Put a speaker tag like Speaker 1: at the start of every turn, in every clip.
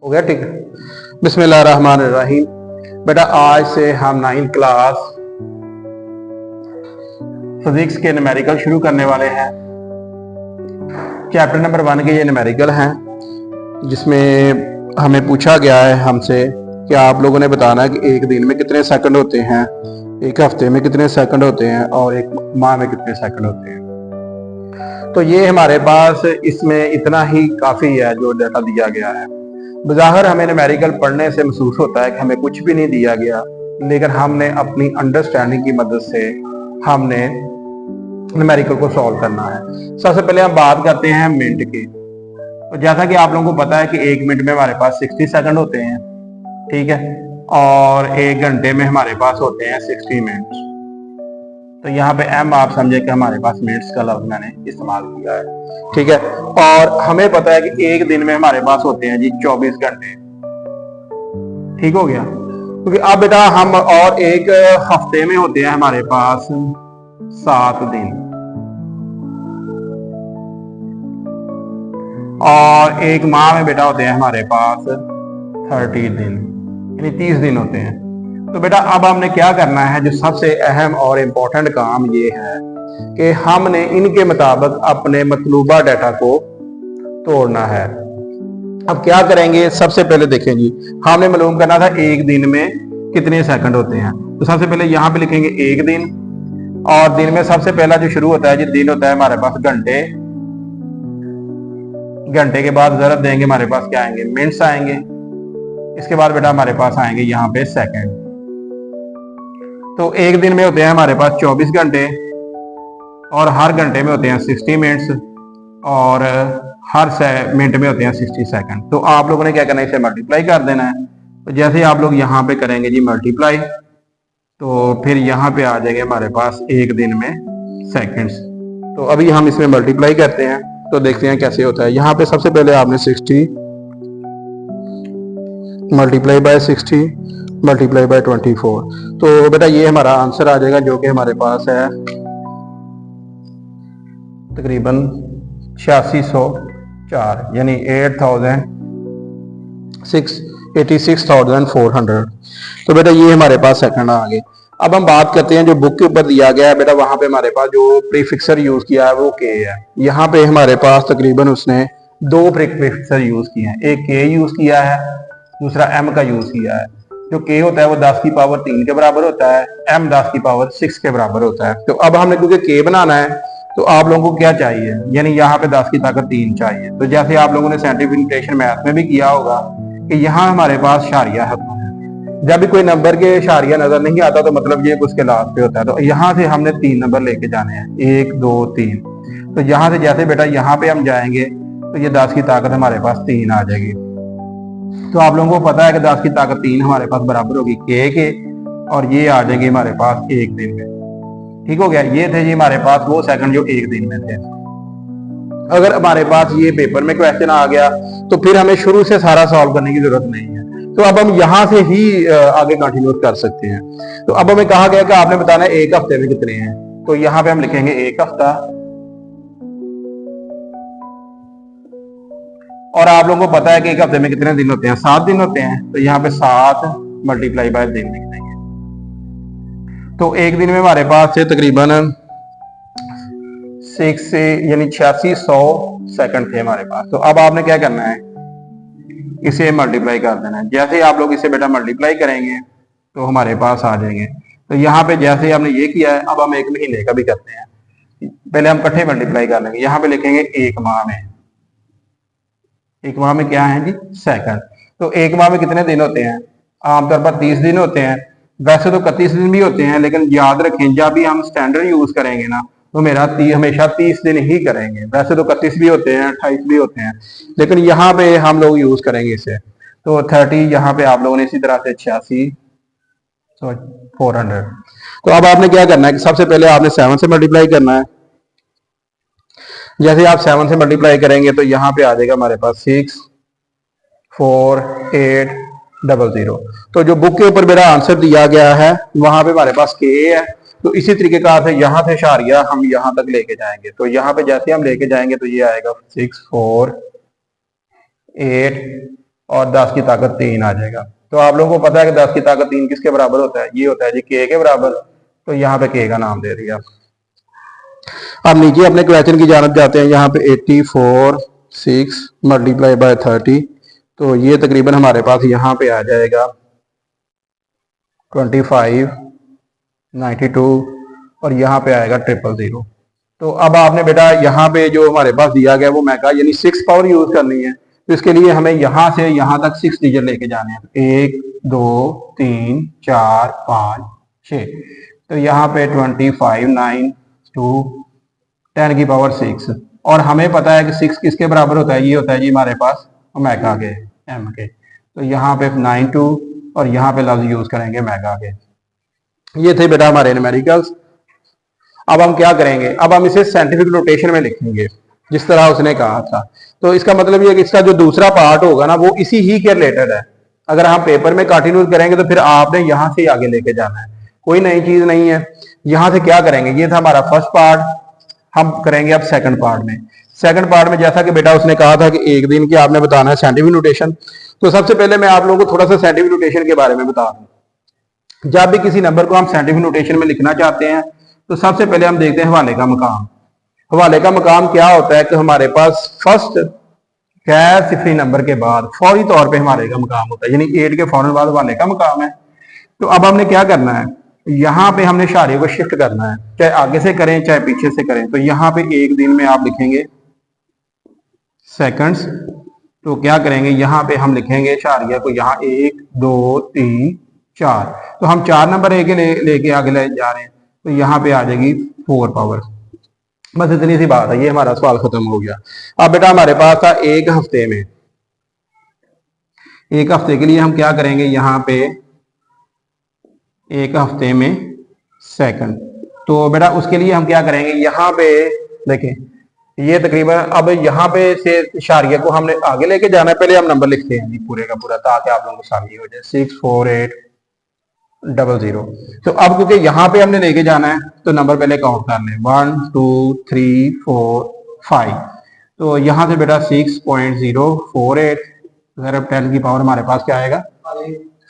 Speaker 1: हो गया ठीक। बिस्मिल्लाहिर्रहमानिर्रहीम। बेटा आज से हम 9th क्लास फिजिक्स के न्यूमेरिकल शुरू करने वाले हैं। चैप्टर नंबर 1 के ये न्यूमेरिकल हैं, जिसमें हमें पूछा गया है हमसे कि आप लोगों ने बताना है कि एक दिन में कितने सेकंड होते हैं, एक हफ्ते में कितने सेकंड होते हैं और एक माह में कितने सेकंड होते हैं। तो ये हमारे पास इसमें इतना ही काफ़ी है जो डाटा दिया गया है। बज़ाहिर हमें न्यूमेरिकल पढ़ने से महसूस होता है कि हमें कुछ भी नहीं दिया गया, लेकिन हमने अपनी अंडरस्टैंडिंग की मदद से हमने न्यूमेरिकल को सॉल्व करना है। सबसे पहले हम बात करते हैं मिनट की। तो जैसा कि आप लोगों को पता है कि एक मिनट में हमारे पास 60 सेकंड होते हैं, ठीक है, और एक घंटे में हमारे पास होते हैं 60 मिनट्स। तो यहाँ पे एम आप समझे कि हमारे पास मिनट्स का लफ्ज मैंने इस्तेमाल किया है, ठीक है। और हमें पता है कि एक दिन में हमारे पास होते हैं जी 24 घंटे, ठीक हो गया। क्योंकि अब बेटा हम और एक हफ्ते में होते हैं हमारे पास 7 दिन, और एक माह में बेटा होते हैं हमारे पास 30 दिन, यानी 30 दिन होते हैं। तो बेटा अब हमने क्या करना है, जो सबसे अहम और इम्पोर्टेंट काम ये है कि हमने इनके मुताबिक अपने मतलूबा डाटा को तोड़ना है। अब क्या करेंगे, सबसे पहले देखें जी, हमने मालूम करना था एक दिन में कितने सेकंड होते हैं। तो सबसे पहले यहाँ पे लिखेंगे एक दिन, और दिन में सबसे पहला जो शुरू होता है जी दिन होता है हमारे पास घंटे। घंटे के बाद जरूरत देंगे हमारे पास क्या आएंगे, मिनट्स आएंगे। इसके बाद बेटा हमारे पास आएंगे यहाँ पे सेकंड। तो एक दिन में होते हैं हमारे पास 24 घंटे, और हर घंटे में होते हैं 60 मिनट्स, और हर मिनट में होते हैं 60 सेकंड। तो आप लोगों ने क्या करना है, इसे मल्टीप्लाई कर देना है। तो जैसे आप लोग यहाँ पे करेंगे जी मल्टीप्लाई, तो फिर यहाँ पे आ जाएंगे हमारे पास एक दिन में सेकंड्स। तो अभी हम इसमें मल्टीप्लाई करते हैं, तो देखते हैं कैसे होता है। यहाँ पे सबसे पहले आपने 60 मल्टीप्लाई बाय 60 मल्टीप्लाई बाय 24। तो बेटा ये हमारा आंसर आ जाएगा, जो कि हमारे पास है तकरीबन 8604, यानी 86,400। तो बेटा ये हमारे पास सेकंड आ गए। अब हम बात करते हैं जो बुक के ऊपर दिया गया है बेटा, वहां पे हमारे पास जो प्रीफिक्सर यूज किया है वो के है। यहाँ पे हमारे पास तकरीबन उसने 2 प्रीफिक्सर यूज किए हैं, एक के यूज किया है, दूसरा एम का यूज किया है। जो के होता है वो 10 की पावर 3 के बराबर होता है, एम 10 की पावर 6 के बराबर होता है। तो अब हमने क्योंकि के बनाना है, तो आप लोगों को क्या चाहिए, यानी यहाँ पे 10 की ताकत 3 चाहिए। तो जैसे आप लोगों ने साइंटिफिक नोटेशन मैथ में भी किया होगा कि यहाँ हमारे पास शारिया है। जब भी कोई नंबर के शारिया नजर नहीं आता तो मतलब ये उसके लास्ट पे होता है। तो यहाँ से हमने 3 नंबर लेके जाने हैं, 1 2 3। तो यहाँ से जैसे बेटा यहाँ पे हम जाएंगे तो ये 10 की ताकत हमारे पास 3 आ जाएगी। तो आप लोगों को पता है कि 10 की ताकत 3 हमारे पास बराबर होगी के, और ये आ जाएगी हमारे पास एक दिन में, ठीक हो गया। ये थे जी हमारे पास वो सेकंड जो एक दिन में थे। अगर हमारे पास ये पेपर में क्वेश्चन आ गया तो फिर हमें शुरू से सारा सॉल्व करने की जरूरत नहीं है। तो अब हम यहां से ही आगे कंटिन्यू कर सकते हैं। तो अब हमें कहा गया कि आपने बताना है एक हफ्ते में कितने हैं। तो यहाँ पे हम लिखेंगे एक हफ्ता, और आप लोगों को पता है कि एक हफ्ते में कितने दिन होते हैं, 7 दिन होते हैं। तो यहाँ पे 7 मल्टीप्लाई बाय दिन लिख देंगे। तो एक दिन में हमारे पास से तकरीबन 6 से यानी 8600 सेकंड थे हमारे पास। तो अब आपने क्या करना है, इसे मल्टीप्लाई कर देना है। जैसे आप लोग इसे बेटा मल्टीप्लाई करेंगे तो हमारे पास आ जाएंगे। तो यहाँ पे जैसे हमने ये किया है, अब हम एक महीने का भी करते हैं। पहले हम इकट्ठे मल्टीप्लाई कर लेंगे। यहाँ पे लिखेंगे एक माह में, एक माह में क्या है जी सेकंड। तो एक माह में कितने दिन होते हैं, आमतौर पर 30 दिन होते हैं। वैसे तो 31 दिन भी होते हैं, लेकिन याद रखें जब भी हम स्टैंडर्ड यूज करेंगे ना तो हमेशा 30 दिन ही करेंगे। वैसे तो 31 भी होते हैं, 28 भी होते हैं, लेकिन यहाँ पे हम लोग यूज करेंगे इसे। तो 30 यहाँ पे आप लोगों ने इसी तरह से 86,400। तो अब आपने क्या करना है कि सबसे पहले आपने 7 से मल्टीप्लाई करना है। जैसे आप 7 से मल्टीप्लाई करेंगे तो यहाँ पे आ जाएगा हमारे पास 64800। तो जो बुक के ऊपर मेरा आंसर दिया गया है वहां पे हमारे पास के है। तो इसी तरीके का से यहाँ से शारिया हम यहाँ तक लेके जाएंगे। तो यहाँ पे जैसे हम लेके जाएंगे तो ये आएगा 648 और 10 की ताकत 3 आ जाएगा। तो आप लोगों को पता है कि 10 की ताकत 3 किसके बराबर होता है, ये होता है जी के बराबर। तो यहाँ पे के का नाम दे दिया। अब नीचे अपने क्वेश्चन की जानब जाते हैं। यहाँ पे 84 6 मल्टीप्लाई बाय 30, तो ये तकरीबन हमारे पास यहाँ पे आ जाएगा 25 92 और यहाँ पे आएगा 000। तो अब आपने बेटा यहाँ पे जो हमारे पास दिया गया वो मैं कहा यानी 6 पावर यूज करनी है। तो इसके लिए हमें यहाँ से यहाँ तक 6 डिजिट लेके जाने हैं, 1 2 3 4 5 6। तो यहाँ पे 25 9 2 10 की पावर 6, और हमें पता है कि 6 किसके बराबर होता है, ये होता है जी हमारे पास ओमेगा के, एम के। तो यहाँ पे 92 और यहाँ पे लफ्ज यूज करेंगे मेगा के। ये थे बेटा हमारे न्यूमेरिकल्स। अब हम क्या करेंगे, अब हम इसे साइंटिफिक नोटेशन में लिखेंगे जिस तरह उसने कहा था। तो इसका मतलब ये कि इसका जो दूसरा पार्ट होगा ना वो इसी ही के रिलेटेड है। अगर हम पेपर में कंटिन्यू करेंगे तो फिर आपने यहाँ से आगे लेके जाना है, कोई नई चीज नहीं है। यहाँ से क्या करेंगे, ये था हमारा फर्स्ट पार्ट, हम करेंगे अब सेकंड पार्ट में। सेकंड पार्ट में जैसा कि बेटा उसने कहा था कि एक दिन की आपने बताना है साइंटिफिक नोटेशन। तो सबसे पहले मैं आप लोगों को थोड़ा सा साइंटिफिक नोटेशन के बारे में बता दूं। जब भी किसी नंबर को हम साइंटिफिक नोटेशन में लिखना चाहते हैं तो सबसे पहले हम देखते हैं हवाले का मकाम। हवाले का मकाम क्या होता है कि हमारे पास फर्स्ट गैर सिफरी नंबर के बाद फौरी तौर पे हवाले का मकाम होता है, यानी 8 के फौरन बाद हवाले का मकाम है। तो अब हमने क्या करना है, यहाँ पे हमने इशारे को शिफ्ट करना है, चाहे आगे से करें चाहे पीछे से करें। तो यहाँ पे एक दिन में आप लिखेंगे सेकंड्स, तो क्या करेंगे यहाँ पे हम लिखेंगे इशारिया को यहाँ 1 2 3 4। तो हम 4 नंबर लेके आगे ले जा रहे हैं, तो यहाँ पे आ जाएगी 4 पावर। बस इतनी सी बात है, ये हमारा सवाल खत्म हो गया। अब बेटा हमारे पास था एक हफ्ते में, एक हफ्ते के लिए हम क्या करेंगे, यहाँ पे एक हफ्ते में सेकंड। तो बेटा उसके लिए हम क्या करेंगे, यहाँ पे देखें ये तकरीबन अब यहाँ पे से इशारिया को हमने आगे लेके जाना है। पहले हम नंबर लिखते हैं जी पूरे का पूरा ताकि आप लोगों को सामने हो जाए, 64800। तो अब क्योंकि यहाँ पे हमने लेके जाना है तो नंबर पहले काउंट कर लें, 1 2 3 4 5। तो यहाँ से बेटा 6.048 अगर 10 की पावर हमारे पास क्या आएगा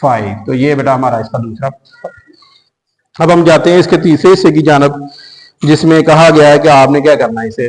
Speaker 1: 5। तो ये बेटा हमारा इसका दूसरा। अब हम जाते हैं इसके तीसरे हिस्से की जानब जिसमें कहा गया है कि आपने क्या करना है इसे,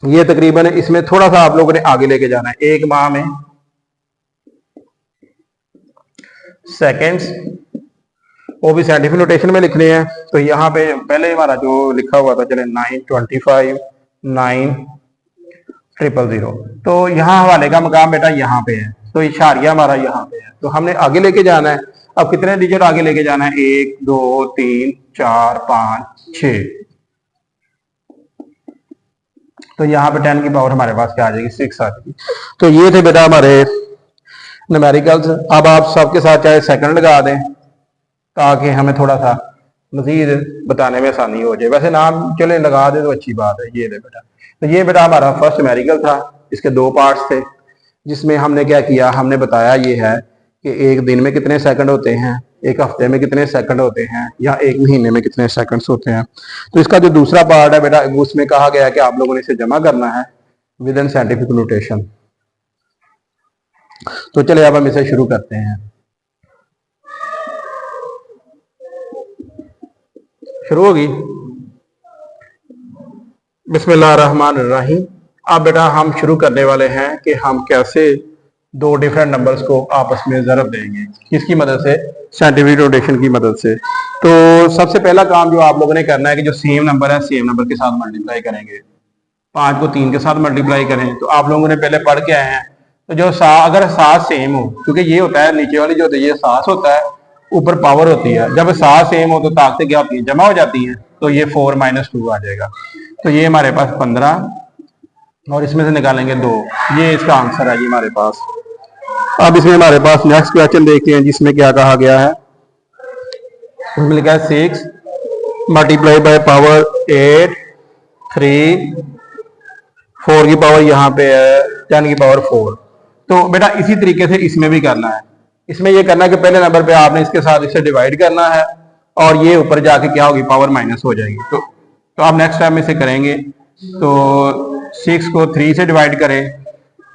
Speaker 1: ये तकरीबन इसमें थोड़ा सा आप लोगों ने आगे लेके जाना है। एक माह में सेकेंड्स, वो भी साइंटिफिक नोटेशन में लिखने हैं। तो यहाँ पे पहले हमारा जो लिखा हुआ था चले 925 90000। तो यहाँ हवाले का मकाम बेटा यहाँ पे है, तो इशारिया हमारा यहाँ पे है। तो हमने आगे लेके जाना है। अब कितने डिजिट आगे लेके जाना है, 1 2 3 4 5 6। तो यहाँ पे 10 की पावर हमारे पास क्या आ जाएगी 6 आ जाएगी। तो ये थे बेटा हमारे न्यूमेरिकल्स। अब आप सबके साथ चाहे सेकंड लगा दें ताकि हमें थोड़ा सा मजीद बताने में आसानी हो जाए। वैसे नाम चले लगा दे तो अच्छी बात है। ये दे बेटा, तो ये बेटा हमारा फर्स्ट न्यूमेरिकल था। इसके 2 पार्ट्स थे जिसमें हमने क्या किया, हमने बताया ये है कि एक दिन में कितने सेकंड होते हैं, एक हफ्ते में कितने सेकंड होते हैं, या एक महीने में कितने सेकंड्स होते हैं। तो इसका जो दूसरा पार्ट है बेटा उसमें कहा गया है कि आप लोगों ने इसे जमा करना है विद इन साइंटिफिक नोटेशन। तो चले अब हम इसे शुरू करते हैं। शुरू होगी, बिस्मिल्लाहिर्रहमानिर्रहीम। अब बेटा हम शुरू करने वाले हैं कि हम कैसे 2 डिफरेंट नंबर्स को आपस में ज़रब देंगे, किसकी मदद से, साइंटिफिक नोटेशन की मदद से। तो सबसे पहला काम जो आप लोगों ने करना है कि जो सेम नंबर है सेम नंबर के साथ मल्टीप्लाई करेंगे। 5 को 3 के साथ मल्टीप्लाई करें। तो आप लोगों ने पहले पढ़ के आए हैं, तो जो अगर 7 सेम हो, क्योंकि ये होता है नीचे वाली जो होती है ये 7 होता है, ऊपर पावर होती है। जब 7 सेम हो तो ताकतें क्या होती है, जमा हो जाती हैं। तो ये 4 - 2 आ जाएगा। तो ये हमारे पास 15 और इसमें से निकालेंगे 2। ये इसका आंसर है जी हमारे पास। अब इसमें हमारे पास नेक्स्ट क्वेश्चन देखते हैं जिसमें क्या कहा गया है। इसमें लिखा है 6 मल्टीप्लाई बाय पावर 8 3 4 की पावर यहाँ पे है 10 की पावर 4। तो बेटा इसी तरीके से इसमें भी करना है। इसमें ये करना है कि पहले नंबर पे आपने इसके साथ इसे डिवाइड करना है और ये ऊपर जाके क्या होगी, पावर माइनस हो जाएगी। तो आप नेक्स्ट टाइम इसे करेंगे। तो 6 को 3 से डिवाइड करें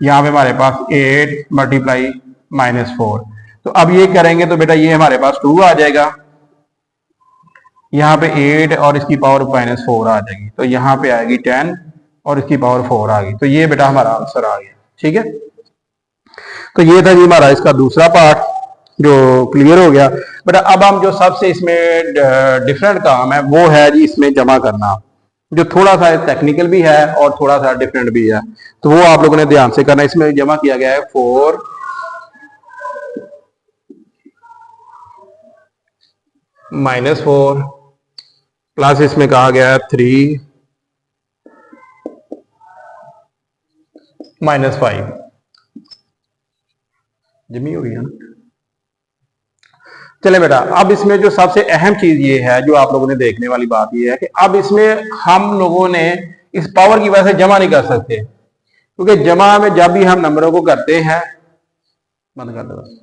Speaker 1: यहाँ पे हमारे पास 8 मल्टीप्लाई -4। तो अब ये करेंगे तो बेटा ये हमारे पास 2 आ जाएगा, यहाँ पे 8 और इसकी पावर -4 आ जाएगी, तो यहाँ पे आएगी 10 और इसकी पावर 4 आ गई। तो ये बेटा हमारा आंसर आ गया। ठीक है, तो ये था जी हमारा इसका दूसरा पार्ट जो क्लियर हो गया। बेटा अब हम जो सबसे इसमें डिफरेंट काम है वो है जी इसमें जमा करना, जो थोड़ा सा टेक्निकल भी है और थोड़ा सा डिफरेंट भी है, तो वो आप लोगों ने ध्यान से करना। इसमें जमा किया गया है 4 -4 प्लस इसमें कहा गया है 3 -5। जमी हो गई है ना। चले बेटा अब इसमें जो सबसे अहम चीज ये है, जो आप लोगों ने देखने वाली बात ये है कि अब इसमें हम लोगों ने इस पावर की वजह से जमा नहीं कर सकते, क्योंकि जमा में जब भी हम नंबरों को करते हैं, बंद कर दो बस।